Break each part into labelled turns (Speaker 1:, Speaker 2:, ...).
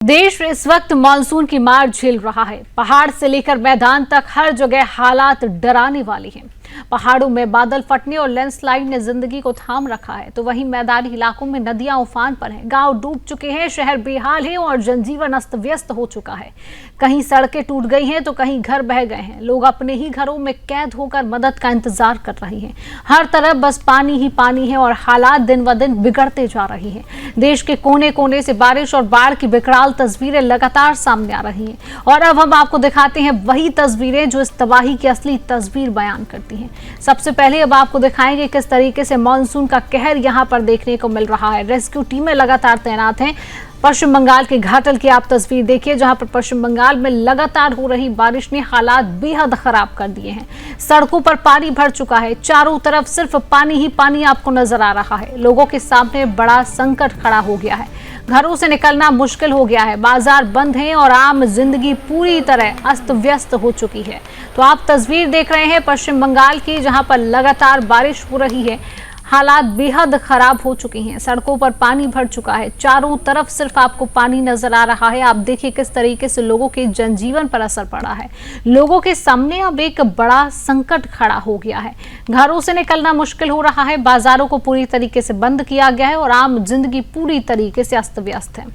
Speaker 1: देश इस वक्त मानसून की मार झेल रहा है। पहाड़ से लेकर मैदान तक हर जगह हालात डराने वाली हैं। पहाड़ों में बादल फटने और लैंडस्लाइड ने जिंदगी को थाम रखा है, तो वहीं मैदानी इलाकों में नदियां उफान पर हैं, गांव डूब चुके हैं, शहर बेहाल है और जनजीवन अस्त व्यस्त हो चुका है। कहीं सड़कें टूट गई हैं तो कहीं घर बह गए हैं। लोग अपने ही घरों में कैद होकर मदद का इंतजार कर रहे हैं। हर तरफ बस पानी ही पानी है और हालात दिन ब दिन बिगड़ते जा रही हैं। देश के कोने कोने से बारिश और बाढ़ की विकराल तस्वीरें लगातार सामने आ रही हैं और अब हम आपको दिखाते हैं वही तस्वीरें जो इस तबाही की असली तस्वीर बयान करती हैं। सबसे पहले अब आपको दिखाएंगे किस तरीके से मानसून का कहर यहां पर देखने को मिल रहा है। रेस्क्यू टीमें लगातार तैनात हैं। पश्चिम बंगाल के घाटल की आप तस्वीर देखिए, जहां पर पश्चिम बंगाल में लगातार हो रही बारिश ने हालात बेहद खराब कर दिए हैं। सड़कों पर पानी भर चुका है, चारों तरफ सिर्फ पानी ही पानी आपको नजर आ रहा है। लोगों के सामने बड़ा संकट खड़ा हो गया है। घरों से निकलना मुश्किल हो गया है, बाजार बंद हैं और आम जिंदगी पूरी तरह अस्त व्यस्त हो चुकी है। तो आप तस्वीर देख रहे हैं पश्चिम बंगाल की, जहां पर लगातार बारिश हो रही है। हालात बेहद खराब हो चुकी हैं। सड़कों पर पानी भर चुका है, चारों तरफ सिर्फ आपको पानी नजर आ रहा है। आप देखिए किस तरीके से लोगों के जनजीवन पर असर पड़ा है। लोगों के सामने अब एक बड़ा संकट खड़ा हो गया है। घरों से निकलना मुश्किल हो रहा है, बाजारों को पूरी तरीके से बंद किया गया है और आम जिंदगी पूरी तरीके से अस्त व्यस्त है।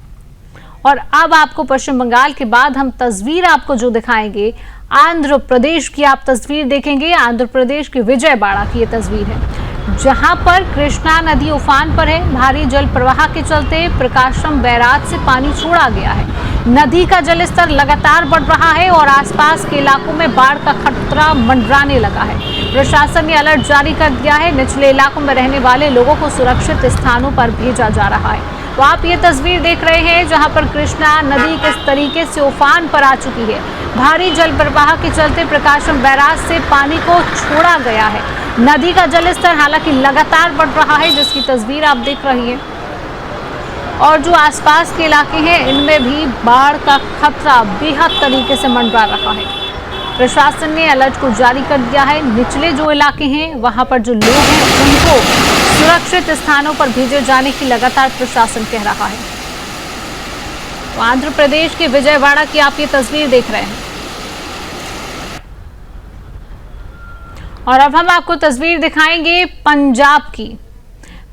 Speaker 1: और अब आपको पश्चिम बंगाल के बाद हम तस्वीर आपको जो दिखाएंगे आंध्र प्रदेश की आप तस्वीर देखेंगे। आंध्र प्रदेश की विजयवाड़ा की ये तस्वीर है, जहां पर कृष्णा नदी उफान पर है। भारी जल प्रवाह के चलते प्रकाशम बैराज से पानी छोड़ा गया है। नदी का जलस्तर लगातार बढ़ रहा है और आसपास के इलाकों में बाढ़ का खतरा मंडराने लगा है। प्रशासन ने अलर्ट जारी कर दिया है। निचले इलाकों में रहने वाले लोगों को सुरक्षित स्थानों पर भेजा जा रहा है। तो आप ये तस्वीर देख रहे हैं जहां पर कृष्णा नदी किस तरीके से उफान पर आ चुकी है। भारी जल प्रवाह के चलते प्रकाशम बैराज से पानी को छोड़ा गया है। नदी का जलस्तर हालांकि लगातार बढ़ रहा है, जिसकी तस्वीर आप देख रही हैं। और जो आसपास के इलाके हैं इनमें भी बाढ़ का खतरा बेहद तरीके से मंडरा रहा है। प्रशासन ने अलर्ट को जारी कर दिया है। निचले जो इलाके हैं वहां पर जो लोग हैं उनको सुरक्षित स्थानों पर भेजे जाने की लगातार प्रशासन कह रहा है। तो आंध्र प्रदेश के विजयवाड़ा की आप ये तस्वीर देख रहे हैं। और अब हम आपको तस्वीर दिखाएंगे पंजाब की।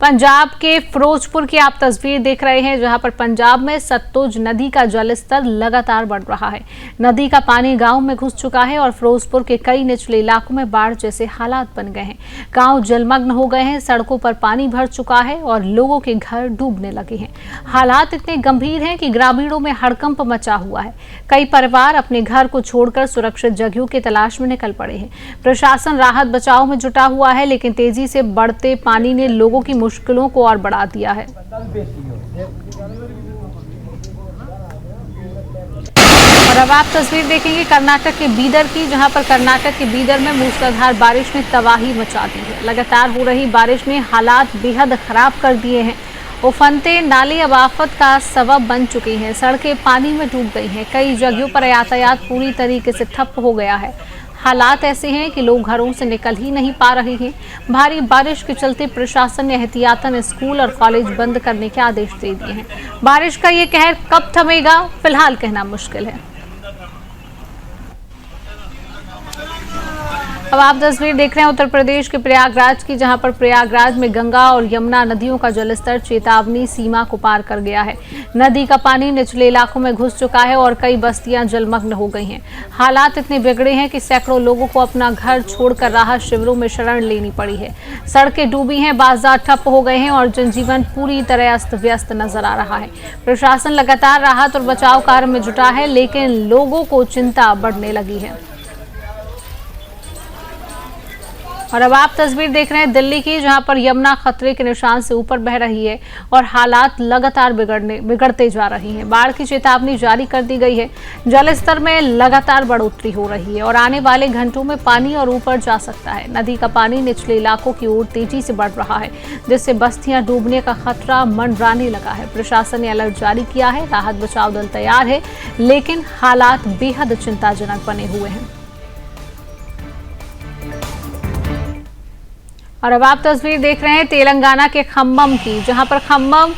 Speaker 1: पंजाब के फिरोजपुर की आप तस्वीर देख रहे हैं, जहां पर पंजाब में सतलुज नदी का जलस्तर लगातार बढ़ रहा है। नदी का पानी गांव में घुस चुका है और फिरोजपुर के कई निचले इलाकों में बाढ़ जैसे हालात बन गए हैं। गांव जलमग्न हो गए हैं, सड़कों पर पानी भर चुका है और लोगों के घर डूबने लगे हैं। हालात इतने गंभीर हैं कि ग्रामीणों में हड़कंप मचा हुआ है। कई परिवार अपने घर को छोड़कर सुरक्षित जगहों की तलाश में निकल पड़े हैं। प्रशासन राहत बचाव में जुटा हुआ है, लेकिन तेजी से बढ़ते पानी ने लोगों की मुश्किलों को और बढ़ा दिया है। और अब आप तस्वीर देखेंगे कर्नाटक के बीदर की, जहां पर कर्नाटक के बीदर में मूसलाधार बारिश ने तबाही मचा दी है। लगातार हो रही बारिश ने हालात बेहद खराब कर दिए हैं। उफनते नाले अब आफत का सबब बन चुके हैं। सड़कें पानी में डूब गई हैं। कई जगहों पर यातायात पूरी तरीके से ठप हो गया है। हालात ऐसे हैं कि लोग घरों से निकल ही नहीं पा रहे हैं। भारी बारिश के चलते प्रशासन ने एहतियातन स्कूल और कॉलेज बंद करने के आदेश दे दिए हैं। बारिश का ये कहर कब थमेगा, फिलहाल कहना मुश्किल है। अब आप तस्वीर देख रहे हैं उत्तर प्रदेश के प्रयागराज की, जहां पर प्रयागराज में गंगा और यमुना नदियों का जलस्तर चेतावनी सीमा को पार कर गया है। नदी का पानी निचले इलाकों में घुस चुका है और कई बस्तियां जलमग्न हो गई हैं। हालात इतने बिगड़े हैं कि सैकड़ों लोगों को अपना घर छोड़कर राहत शिविरों में शरण लेनी पड़ी है। सड़कें डूबी हैं, बाजार ठप हो गए हैं और जनजीवन पूरी तरह अस्त व्यस्त नजर आ रहा है। प्रशासन लगातार राहत और बचाव कार्य में जुटा है, लेकिन लोगों को चिंता बढ़ने लगी है। और अब आप तस्वीर देख रहे हैं दिल्ली की, जहां पर यमुना खतरे के निशान से ऊपर बह रही है और हालात लगातार बिगड़ते जा रही हैं। बाढ़ की चेतावनी जारी कर दी गई है। जलस्तर में लगातार बढ़ोतरी हो रही है और आने वाले घंटों में पानी और ऊपर जा सकता है। नदी का पानी निचले इलाकों की ओर तेजी से बढ़ रहा है, जिससे बस्तियां डूबने का खतरा मंडराने लगा है। प्रशासन ने अलर्ट जारी किया है। राहत बचाव दल तैयार है, लेकिन हालात बेहद चिंताजनक बने हुए हैं। और अब आप तस्वीर देख रहे हैं तेलंगाना के खम्मम की, जहां पर खम्मम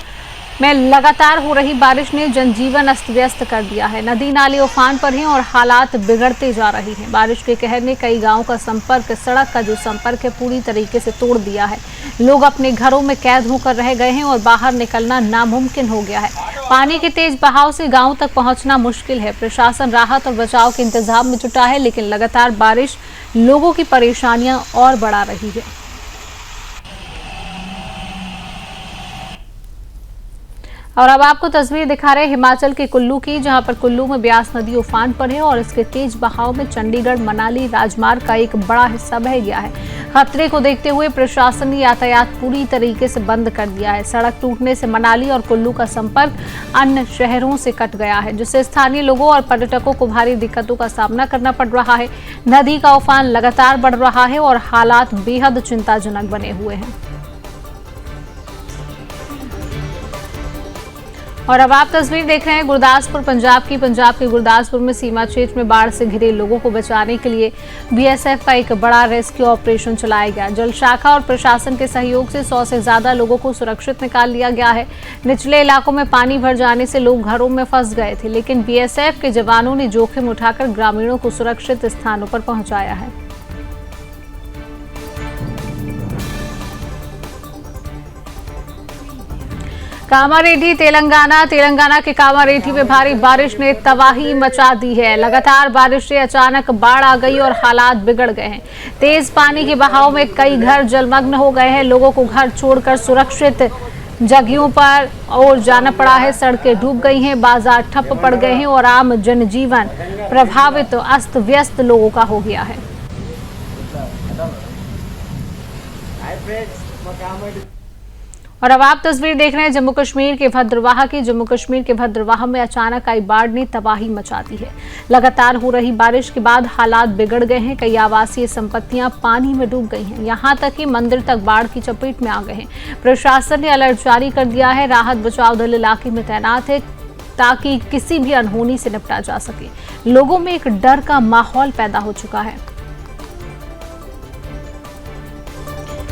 Speaker 1: में लगातार हो रही बारिश ने जनजीवन अस्त व्यस्त कर दिया है। नदी नाले उफान पर हैं और हालात बिगड़ते जा रही हैं। बारिश के कहर ने कई गांवों का संपर्क, सड़क का जो संपर्क है, पूरी तरीके से तोड़ दिया है। लोग अपने घरों में कैद होकर रह गए हैं और बाहर निकलना नामुमकिन हो गया है। पानी के तेज बहाव से गाँव तक पहुँचना मुश्किल है। प्रशासन राहत और बचाव के इंतजाम में जुटा है, लेकिन लगातार बारिश लोगों की परेशानियां और बढ़ा रही है। और अब आपको तस्वीर दिखा रहे हैं हिमाचल के कुल्लू की, जहां पर कुल्लू में ब्यास नदी उफान पर है और इसके तेज बहाव में चंडीगढ़ मनाली राजमार्ग का एक बड़ा हिस्सा बह गया है। खतरे को देखते हुए प्रशासन ने यातायात पूरी तरीके से बंद कर दिया है। सड़क टूटने से मनाली और कुल्लू का संपर्क अन्य शहरों से कट गया है, जिससे स्थानीय लोगों और पर्यटकों को भारी दिक्कतों का सामना करना पड़ रहा है। नदी का उफान लगातार बढ़ रहा है और हालात बेहद चिंताजनक बने हुए हैं। और अब आप तस्वीर देख रहे हैं गुरदासपुर पंजाब के गुरदासपुर में सीमा क्षेत्र में बाढ़ से घिरे लोगों को बचाने के लिए बीएसएफ का एक बड़ा रेस्क्यू ऑपरेशन चलाया गया। जल शाखा और प्रशासन के सहयोग से 100 से ज्यादा लोगों को सुरक्षित निकाल लिया गया है। निचले इलाकों में पानी भर जाने से लोग घरों में फंस गए थे, लेकिन बीएसएफ के जवानों ने जोखिम उठाकर ग्रामीणों को सुरक्षित स्थानों पर पहुंचाया है। कामारेड्डी तेलंगाना के कामारेड्डी में भारी बारिश ने तबाही मचा दी है। लगातार बारिश से अचानक बाढ़ आ गई और हालात बिगड़ गए हैं। तेज पानी के बहाव में कई घर जलमग्न हो गए हैं। लोगों को घर छोड़कर सुरक्षित जगहों पर और जाना पड़ा है। सड़कें डूब गई हैं, बाजार ठप पड़ गए हैं और आम जनजीवन प्रभावित अस्त व्यस्त लोगों का हो गया है। और अब आप तस्वीर देख रहे हैं जम्मू कश्मीर के भद्रवाह में अचानक आई बाढ़ ने तबाही मचा दी है। लगातार हो रही बारिश के बाद हालात बिगड़ गए हैं। कई आवासीय संपत्तियां पानी में डूब गई हैं। यहां तक कि मंदिर तक बाढ़ की चपेट में आ गए हैं। प्रशासन ने अलर्ट जारी कर दिया है। राहत बचाव दल इलाके में तैनात है ताकि किसी भी अनहोनी से निपटा जा सके। लोगों में एक डर का माहौल पैदा हो चुका है।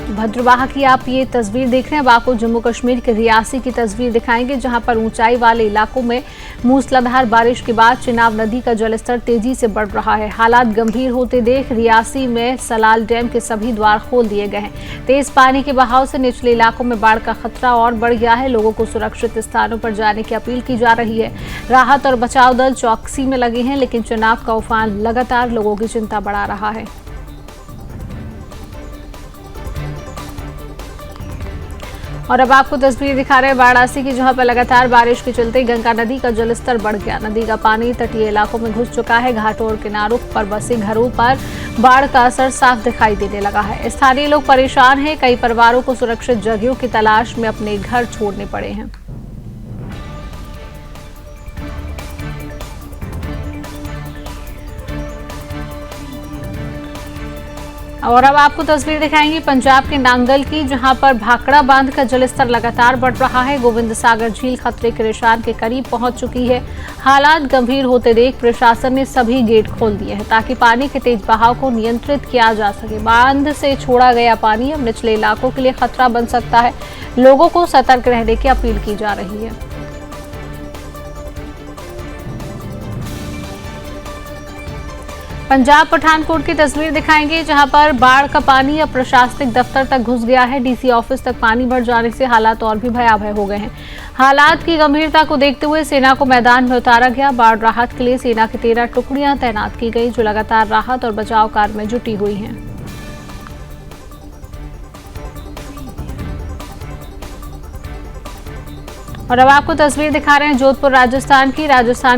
Speaker 1: भद्रवाह की आप ये तस्वीर देख रहे हैं। अब आपको जम्मू कश्मीर के रियासी की तस्वीर दिखाएंगे, जहां पर ऊंचाई वाले इलाकों में मूसलाधार बारिश के बाद चिनाब नदी का जलस्तर तेजी से बढ़ रहा है। हालात गंभीर होते देख रियासी में सलाल डैम के सभी द्वार खोल दिए गए हैं। तेज पानी के बहाव से निचले इलाकों में बाढ़ का खतरा और बढ़ गया है। लोगों को सुरक्षित स्थानों पर जाने की अपील की जा रही है। राहत और बचाव दल चौकसी में लगे हैं, लेकिन चिनाब का उफान लगातार लोगों की चिंता बढ़ा रहा है। और अब आपको तस्वीर दिखा रहे हैं वाराणसी की, जहां पर लगातार बारिश के चलते गंगा नदी का जलस्तर बढ़ गया। नदी का पानी तटीय इलाकों में घुस चुका है। घाटों और किनारों पर बसे घरों पर बाढ़ का असर साफ दिखाई देने लगा है। स्थानीय लोग परेशान हैं। कई परिवारों को सुरक्षित जगहों की तलाश में अपने घर छोड़ने पड़े हैं। और अब आपको तस्वीर दिखाएंगे पंजाब के नांगल की, जहां पर भाखड़ा बांध का जलस्तर लगातार बढ़ रहा है। गोविंद सागर झील खतरे के निशान के करीब पहुंच चुकी है। हालात गंभीर होते देख प्रशासन ने सभी गेट खोल दिए हैं ताकि पानी के तेज बहाव को नियंत्रित किया जा सके। बांध से छोड़ा गया पानी अब निचले इलाकों के लिए खतरा बन सकता है। लोगों को सतर्क रहने की अपील की जा रही है। पंजाब पठानकोट की तस्वीर दिखाएंगे, जहां पर बाढ़ का पानी अब प्रशासनिक दफ्तर तक घुस गया है। डीसी ऑफिस तक पानी भर जाने से हालात और भी भयावह हो गए हैं। हालात की गंभीरता को देखते हुए सेना को मैदान में उतारा गया। बाढ़ राहत के लिए सेना की 13 टुकड़ियां तैनात की गई, जो लगातार राहत और बचाव कार्य में जुटी हुई हैं। और अब आपको तस्वीर दिखा रहे हैं जोधपुर राजस्थान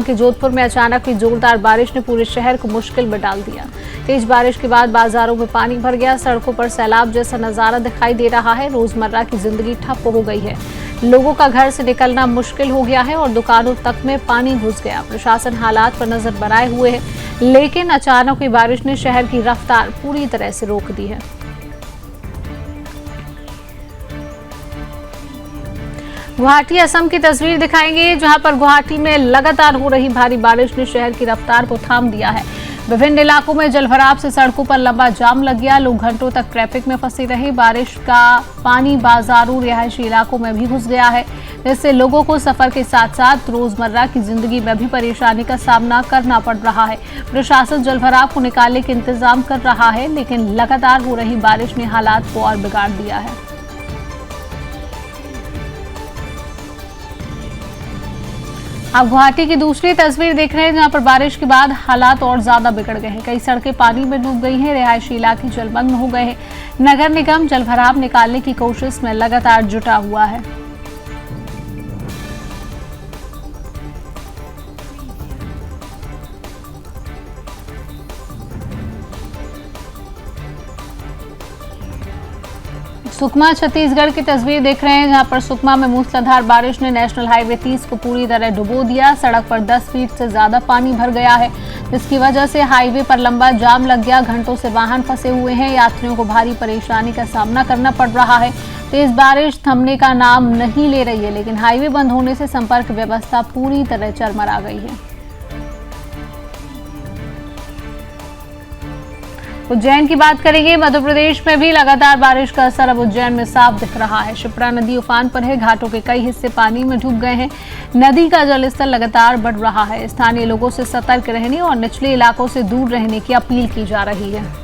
Speaker 1: के जोधपुर में अचानक हुई जोरदार बारिश ने पूरे शहर को मुश्किल में डाल दिया। तेज बारिश के बाद बाजारों में पानी भर गया। सड़कों पर सैलाब जैसा नजारा दिखाई दे रहा है। रोजमर्रा की जिंदगी ठप हो गई है। लोगों का घर से निकलना मुश्किल हो गया है और दुकानों तक में पानी घुस गया। प्रशासन हालात पर नजर बनाए हुए है, लेकिन अचानक हुई बारिश ने शहर की रफ्तार पूरी तरह से रोक दी है। गुवाहाटी असम की तस्वीर दिखाएंगे, जहां पर गुवाहाटी में लगातार हो रही भारी बारिश ने शहर की रफ्तार को थाम दिया है। विभिन्न इलाकों में जलभराव से सड़कों पर लंबा जाम लग गया। लोग घंटों तक ट्रैफिक में फंसे रहे। बारिश का पानी बाजारों रिहायशी इलाकों में भी घुस गया है, जिससे लोगों को सफर के साथ साथ रोजमर्रा की जिंदगी में भी परेशानी का सामना करना पड़ रहा है। प्रशासन जलभराव को निकालने के इंतजाम कर रहा है, लेकिन लगातार हो रही बारिश ने हालात को और बिगाड़ दिया है। आप गुवाहाटी की दूसरी तस्वीर देख रहे हैं, जहां पर बारिश के बाद हालात और ज्यादा बिगड़ गए हैं। कई सड़कें पानी में डूब गई हैं, रिहायशी इलाके जलमग्न हो गए हैं। नगर निगम जलभराव निकालने की कोशिश में लगातार जुटा हुआ है। सुकमा छत्तीसगढ़ की तस्वीर देख रहे हैं, जहां पर सुकमा में मूसलाधार बारिश ने नेशनल हाईवे 30 को पूरी तरह डुबो दिया। सड़क पर 10 फीट से ज्यादा पानी भर गया है, जिसकी वजह से हाईवे पर लंबा जाम लग गया। घंटों से वाहन फंसे हुए हैं। यात्रियों को भारी परेशानी का सामना करना पड़ रहा है। तेज बारिश थमने का नाम नहीं ले रही है, लेकिन हाईवे बंद होने से संपर्क व्यवस्था पूरी तरह चरमरा गई है। उज्जैन की बात करेंगे। मध्य प्रदेश में भी लगातार बारिश का असर अब उज्जैन में साफ दिख रहा है। शिप्रा नदी उफान पर है। घाटों के कई हिस्से पानी में डूब गए हैं। नदी का जलस्तर लगातार बढ़ रहा है। स्थानीय लोगों से सतर्क रहने और निचले इलाकों से दूर रहने की अपील की जा रही है।